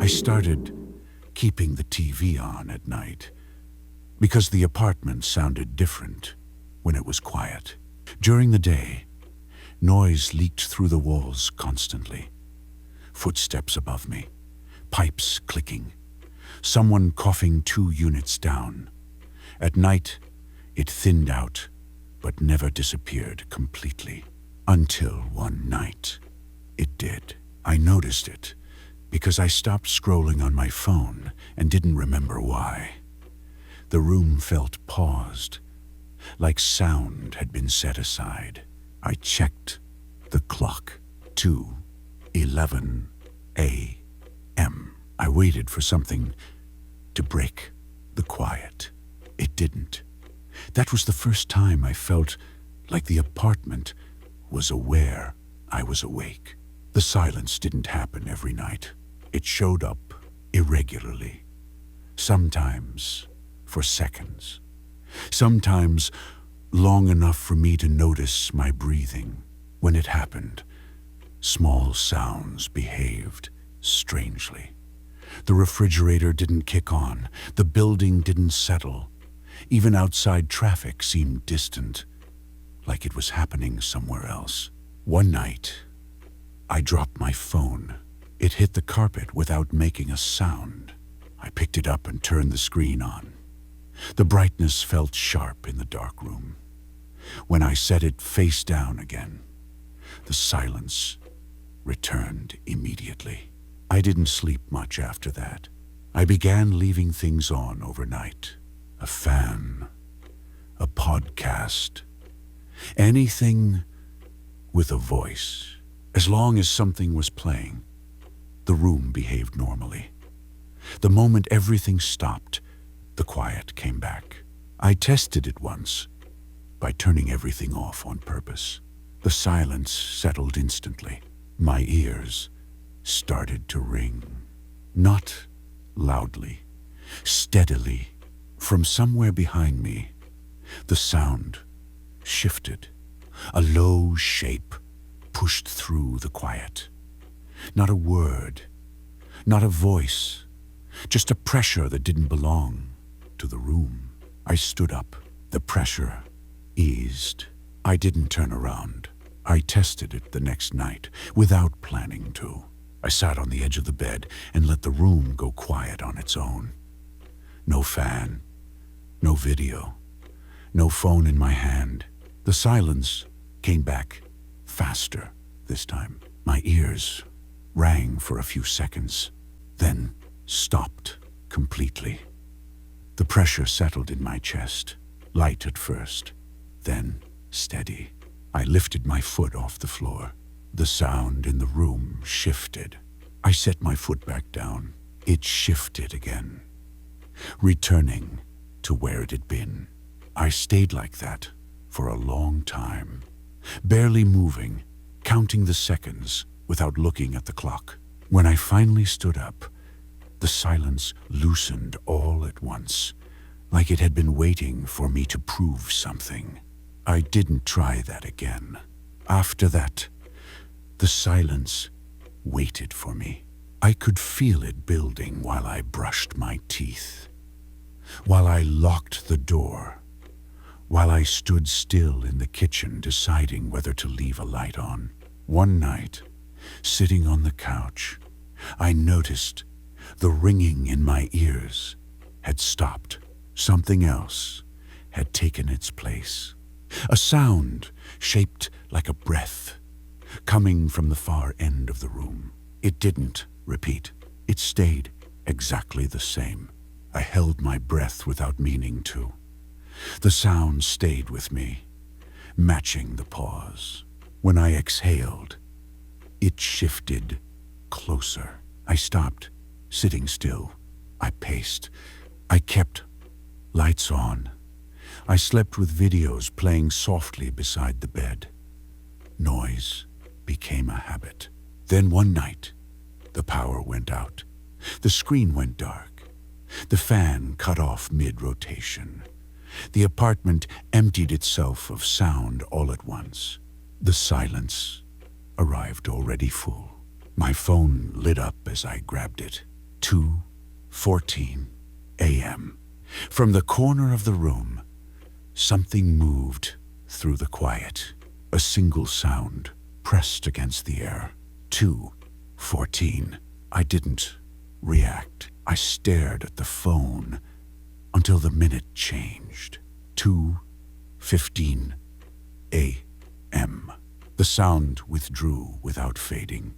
I started keeping the TV on at night because the apartment sounded different when it was quiet. During the day, noise leaked through the walls constantly. Footsteps above me, pipes clicking, someone coughing 2 units down. At night, it thinned out, but never disappeared completely. Until one night, it did. I noticed it because I stopped scrolling on my phone and didn't remember why. The room felt paused, like sound had been set aside. I checked the clock. 2:11 a.m. I waited for something to break the quiet. It didn't. That was the first time I felt like the apartment was aware I was awake. The silence didn't happen every night. It showed up irregularly, sometimes for seconds, sometimes long enough for me to notice my breathing. When it happened, small sounds behaved strangely. The refrigerator didn't kick on, the building didn't settle. Even outside traffic seemed distant, like it was happening somewhere else. One night, I dropped my phone. It hit the carpet without making a sound. I picked it up and turned the screen on. The brightness felt sharp in the dark room. When I set it face down again, the silence returned immediately. I didn't sleep much after that. I began leaving things on overnight. A fan, a podcast, anything with a voice. As long as something was playing, the room behaved normally. The moment everything stopped, the quiet came back. I tested it once by turning everything off on purpose. The silence settled instantly. My ears started to ring. Not loudly, steadily. From somewhere behind me, the sound shifted. A low shape pushed through the quiet. Not a word, not a voice, just a pressure that didn't belong to the room. I stood up. The pressure eased. I didn't turn around. I tested it the next night without planning to. I sat on the edge of the bed and let the room go quiet on its own. No fan, no video, no phone in my hand. The silence came back faster this time. My ears rang for a few seconds, then stopped completely. The pressure settled in my chest, light at first, then steady. I lifted my foot off the floor. The sound in the room shifted. I set my foot back down. It shifted again, returning to where it had been. I stayed like that for a long time, barely moving, counting the seconds without looking at the clock. When I finally stood up, the silence loosened all at once, like it had been waiting for me to prove something. I didn't try that again. After that, the silence waited for me. I could feel it building while I brushed my teeth, while I locked the door, while I stood still in the kitchen deciding whether to leave a light on. One night, sitting on the couch, I noticed the ringing in my ears had stopped. Something else had taken its place. A sound shaped like a breath, coming from the far end of the room. It didn't repeat. It stayed exactly the same. I held my breath without meaning to. The sound stayed with me, matching the pause. When I exhaled, it shifted closer. I stopped, sitting still. I paced. I kept lights on. I slept with videos playing softly beside the bed. Noise became a habit. Then one night, the power went out. The screen went dark. The fan cut off mid-rotation. The apartment emptied itself of sound all at once. The silence arrived already full. My phone lit up as I grabbed it. 2:14 a.m. From the corner of the room, something moved through the quiet. A single sound pressed against the air. 2:14. I didn't react. I stared at the phone until the minute changed. 2:15 a.m. The sound withdrew without fading.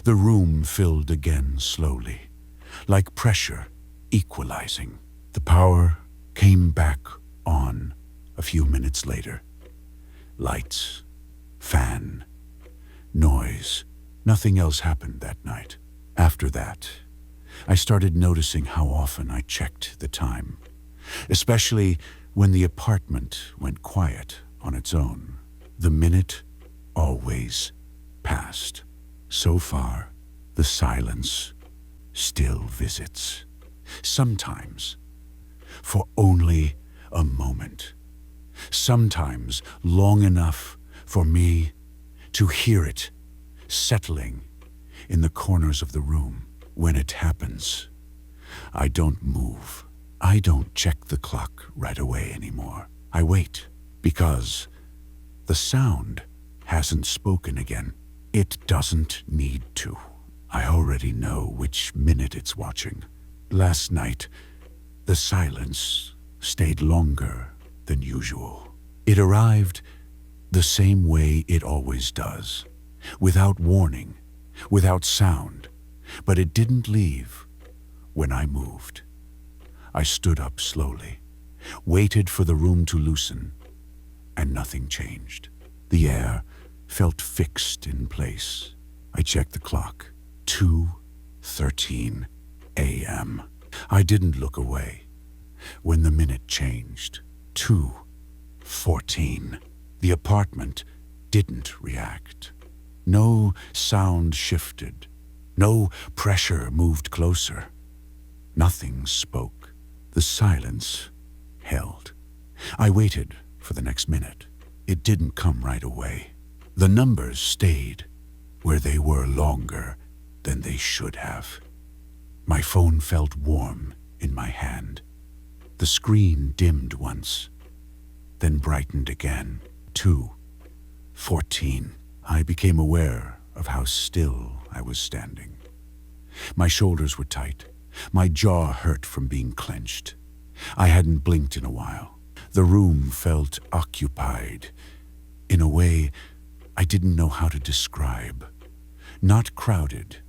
The room filled again slowly, like pressure equalizing. The power came back on a few minutes later. Lights, fan, noise. Nothing else happened that night. After that, I started noticing how often I checked the time, especially when the apartment went quiet on its own. The minute always passed. So far, the silence still visits. Sometimes for only a moment. Sometimes long enough for me to hear it settling in the corners of the room. When it happens, I don't move. I don't check the clock right away anymore. I wait because the sound hasn't spoken again. It doesn't need to. I already know which minute it's watching. Last night, the silence stayed longer than usual. It arrived the same way it always does, without warning, without sound, but it didn't leave when I moved. I stood up slowly, waited for the room to loosen, and nothing changed. The air felt fixed in place. I checked the clock. 2:13 a.m. I didn't look away when the minute changed. 2:14. The apartment didn't react. No sound shifted. No pressure moved closer. Nothing spoke. The silence held. I waited for the next minute. It didn't come right away. The numbers stayed where they were longer than they should have. My phone felt warm in my hand. The screen dimmed once, then brightened again. 2:14. I became aware of how still I was standing. My shoulders were tight. My jaw hurt from being clenched. I hadn't blinked in a while. The room felt occupied in a way I didn't know how to describe. Not crowded,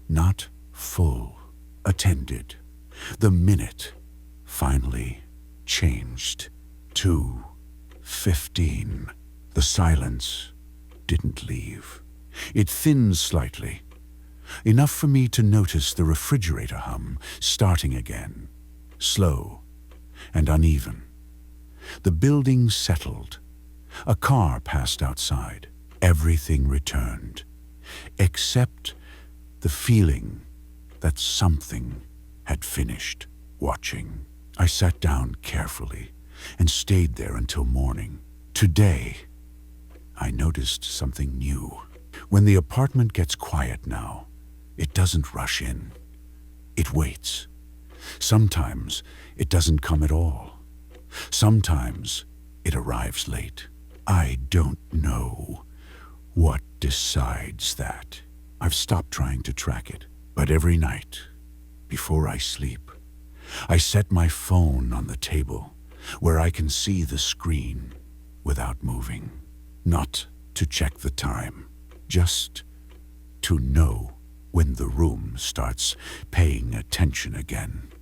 not full, attended. The minute finally changed. 2:15. The silence didn't leave. It thinned slightly, enough for me to notice the refrigerator hum starting again, slow and uneven. The building settled. A car passed outside. Everything returned, except the feeling that something had finished watching. I sat down carefully and stayed there until morning. Today, I noticed something new. When the apartment gets quiet now, it doesn't rush in. It waits. Sometimes it doesn't come at all. Sometimes it arrives late. I don't know what decides that. I've stopped trying to track it, but every night, before I sleep, I set my phone on the table where I can see the screen without moving. Not to check the time, just to know when the room starts paying attention again.